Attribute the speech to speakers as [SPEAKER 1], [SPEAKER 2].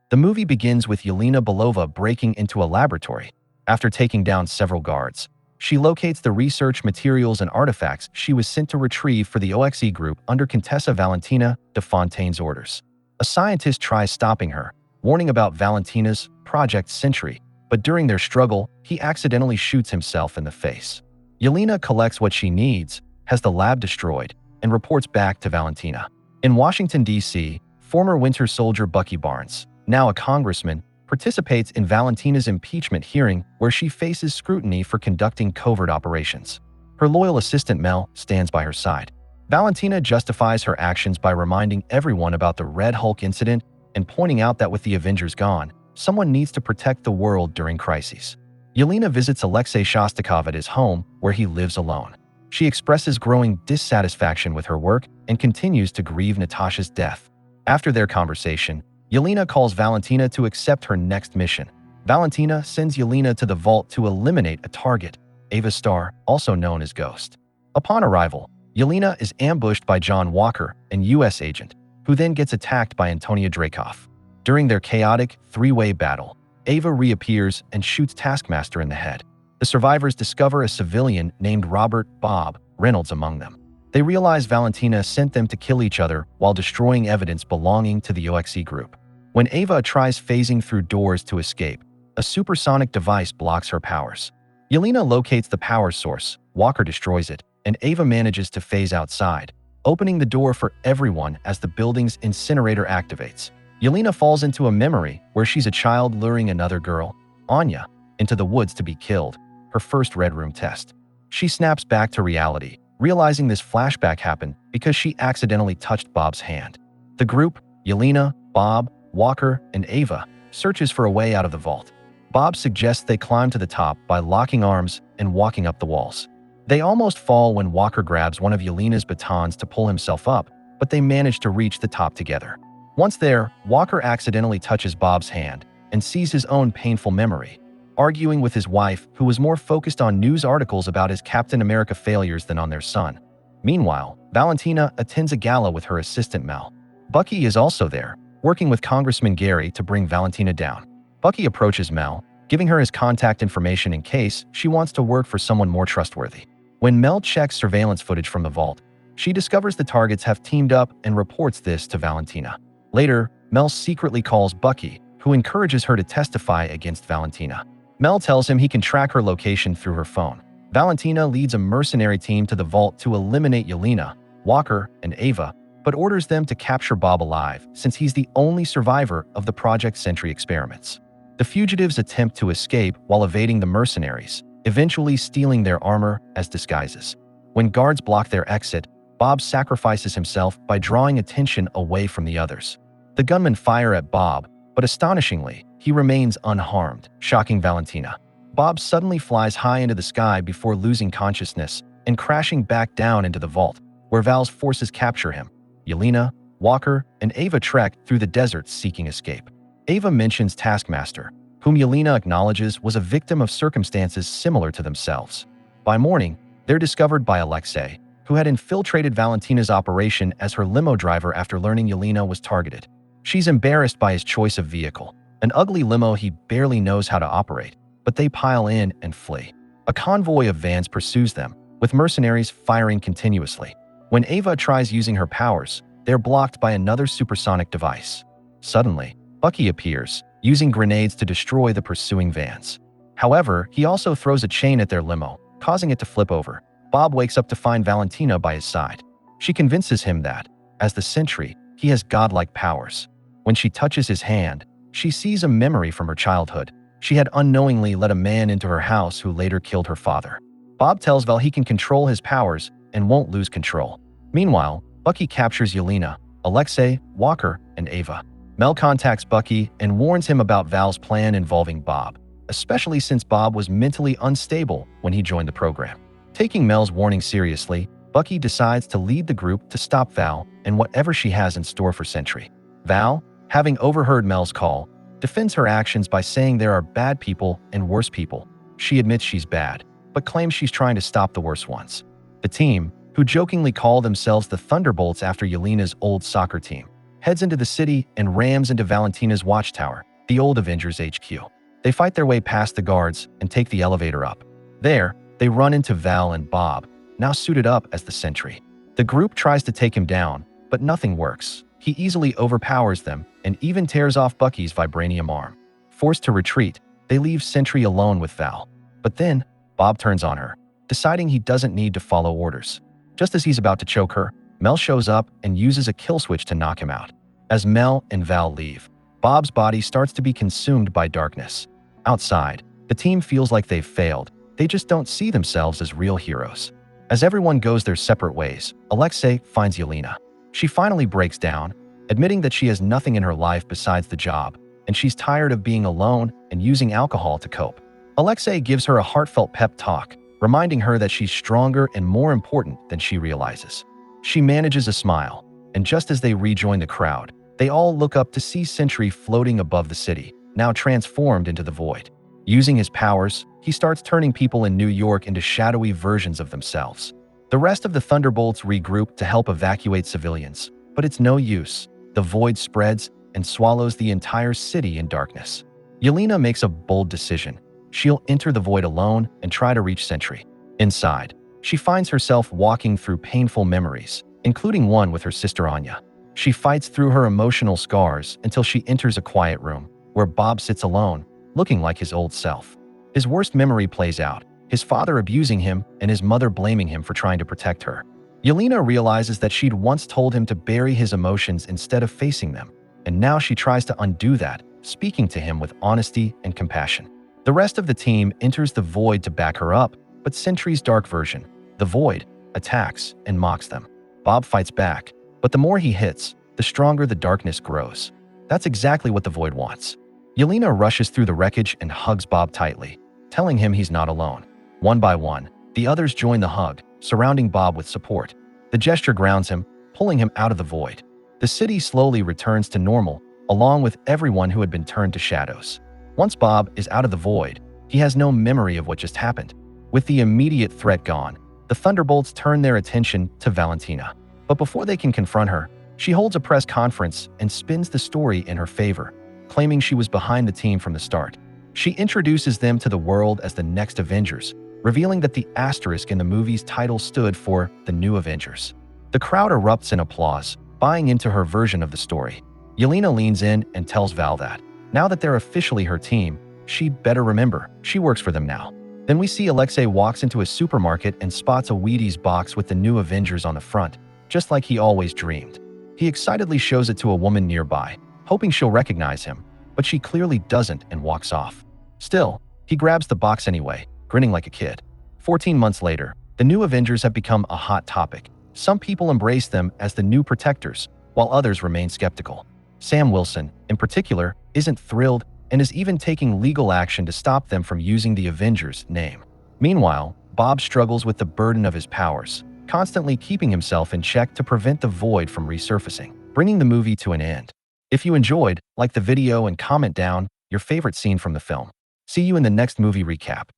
[SPEAKER 1] The movie begins with Yelena Belova breaking into a laboratory. After taking down several guards, she locates the research materials and artifacts she was sent to retrieve for the OXE group under Contessa Valentina de Fontaine's orders. A scientist tries stopping her, warning about Valentina's Project Sentry, but during their struggle, he accidentally shoots himself in the face. Yelena collects what she needs, has the lab destroyed, and reports back to Valentina. In Washington, D.C., former Winter Soldier Bucky Barnes, now a congressman, participates in Valentina's impeachment hearing where she faces scrutiny for conducting covert operations. Her loyal assistant Mel stands by her side. Valentina justifies her actions by reminding everyone about the Red Hulk incident and pointing out that with the Avengers gone, someone needs to protect the world during crises. Yelena visits Alexei Shostakov at his home where he lives alone. She expresses growing dissatisfaction with her work and continues to grieve Natasha's death. After their conversation, Yelena calls Valentina to accept her next mission. Valentina sends Yelena to the vault to eliminate a target, Ava Starr, also known as Ghost. Upon arrival, Yelena is ambushed by John Walker, an U.S. agent, who then gets attacked by Antonia Dreykov. During their chaotic three-way battle, Ava reappears and shoots Taskmaster in the head. The survivors discover a civilian named Robert Bob Reynolds among them. They realize Valentina sent them to kill each other while destroying evidence belonging to the OXE group. When Ava tries phasing through doors to escape, a supersonic device blocks her powers. Yelena locates the power source, Walker destroys it, and Ava manages to phase outside, opening the door for everyone as the building's incinerator activates. Yelena falls into a memory where she's a child luring another girl, Anya, into the woods to be killed, her first Red Room test. She snaps back to reality, realizing this flashback happened because she accidentally touched Bob's hand. The group, Yelena, Bob, Walker, and Ava, searches for a way out of the vault. Bob suggests they climb to the top by locking arms and walking up the walls. They almost fall when Walker grabs one of Yelena's batons to pull himself up, but they manage to reach the top together. Once there, Walker accidentally touches Bob's hand and sees his own painful memory, arguing with his wife, who was more focused on news articles about his Captain America failures than on their son. Meanwhile, Valentina attends a gala with her assistant Mel. Bucky is also there, working with Congressman Gary to bring Valentina down. Bucky approaches Mel, giving her his contact information in case she wants to work for someone more trustworthy. When Mel checks surveillance footage from the vault, she discovers the targets have teamed up and reports this to Valentina. Later, Mel secretly calls Bucky, who encourages her to testify against Valentina. Mel tells him he can track her location through her phone. Valentina leads a mercenary team to the vault to eliminate Yelena, Walker, and Ava, but orders them to capture Bob alive since he's the only survivor of the Project Sentry experiments. The fugitives attempt to escape while evading the mercenaries, eventually stealing their armor as disguises. When guards block their exit, Bob sacrifices himself by drawing attention away from the others. The gunmen fire at Bob, but astonishingly, he remains unharmed, shocking Valentina. Bob suddenly flies high into the sky before losing consciousness and crashing back down into the vault, where Val's forces capture him. Yelena, Walker, and Ava trek through the desert seeking escape. Ava mentions Taskmaster, whom Yelena acknowledges was a victim of circumstances similar to themselves. By morning, they're discovered by Alexei, who had infiltrated Valentina's operation as her limo driver after learning Yelena was targeted. She's embarrassed by his choice of vehicle, an ugly limo he barely knows how to operate, but they pile in and flee. A convoy of vans pursues them, with mercenaries firing continuously. When Ava tries using her powers, they're blocked by another supersonic device. Suddenly, Bucky appears, using grenades to destroy the pursuing vans. However, he also throws a chain at their limo, causing it to flip over. Bob wakes up to find Valentina by his side. She convinces him that, as the Sentry, he has godlike powers. When she touches his hand, she sees a memory from her childhood. She had unknowingly let a man into her house who later killed her father. Bob tells Val he can control his powers and won't lose control. Meanwhile, Bucky captures Yelena, Alexei, Walker, and Ava. Mel contacts Bucky and warns him about Val's plan involving Bob, especially since Bob was mentally unstable when he joined the program. Taking Mel's warning seriously, Bucky decides to lead the group to stop Val and whatever she has in store for Sentry. Val, having overheard Mel's call, defends her actions by saying there are bad people and worse people. She admits she's bad, but claims she's trying to stop the worse ones. The team, who jokingly call themselves the Thunderbolts after Yelena's old soccer team, heads into the city and rams into Valentina's watchtower, the old Avengers HQ. They fight their way past the guards and take the elevator up. There, they run into Val and Bob, now suited up as the Sentry. The group tries to take him down, but nothing works. He easily overpowers them and even tears off Bucky's vibranium arm. Forced to retreat, they leave Sentry alone with Val. But then, Bob turns on her, deciding he doesn't need to follow orders. Just as he's about to choke her, Mel shows up and uses a kill switch to knock him out. As Mel and Val leave, Bob's body starts to be consumed by darkness. Outside, the team feels like they've failed. They just don't see themselves as real heroes. As everyone goes their separate ways, Alexei finds Yelena. She finally breaks down, admitting that she has nothing in her life besides the job, and she's tired of being alone and using alcohol to cope. Alexei gives her a heartfelt pep talk, reminding her that she's stronger and more important than she realizes. She manages a smile, and just as they rejoin the crowd, they all look up to see Sentry floating above the city, now transformed into the Void. Using his powers, he starts turning people in New York into shadowy versions of themselves. The rest of the Thunderbolts regroup to help evacuate civilians, but it's no use. The Void spreads and swallows the entire city in darkness. Yelena makes a bold decision. She'll enter the Void alone and try to reach Sentry. Inside, she finds herself walking through painful memories, including one with her sister Anya. She fights through her emotional scars until she enters a quiet room, where Bob sits alone, looking like his old self. His worst memory plays out, his father abusing him and his mother blaming him for trying to protect her. Yelena realizes that she'd once told him to bury his emotions instead of facing them, and now she tries to undo that, speaking to him with honesty and compassion. The rest of the team enters the Void to back her up, but Sentry's dark version, the Void, attacks and mocks them. Bob fights back, but the more he hits, the stronger the darkness grows. That's exactly what the Void wants. Yelena rushes through the wreckage and hugs Bob tightly, telling him he's not alone. One by one, the others join the hug, surrounding Bob with support. The gesture grounds him, pulling him out of the Void. The city slowly returns to normal, along with everyone who had been turned to shadows. Once Bob is out of the Void, he has no memory of what just happened. With the immediate threat gone, the Thunderbolts turn their attention to Valentina. But before they can confront her, she holds a press conference and spins the story in her favor, claiming she was behind the team from the start. She introduces them to the world as the next Avengers, revealing that the asterisk in the movie's title stood for the New Avengers. The crowd erupts in applause, buying into her version of the story. Yelena leans in and tells Val that, now that they're officially her team, she'd better remember, she works for them now. Then we see Alexei walks into a supermarket and spots a Wheaties box with the New Avengers on the front, just like he always dreamed. He excitedly shows it to a woman nearby, hoping she'll recognize him, but she clearly doesn't and walks off. Still, he grabs the box anyway, grinning like a kid. 14 months later, the New Avengers have become a hot topic. Some people embrace them as the new protectors, while others remain skeptical. Sam Wilson, in particular, isn't thrilled and is even taking legal action to stop them from using the Avengers name. Meanwhile, Bob struggles with the burden of his powers, constantly keeping himself in check to prevent the Void from resurfacing, bringing the movie to an end. If you enjoyed, like the video and comment down your favorite scene from the film. See you in the next movie recap.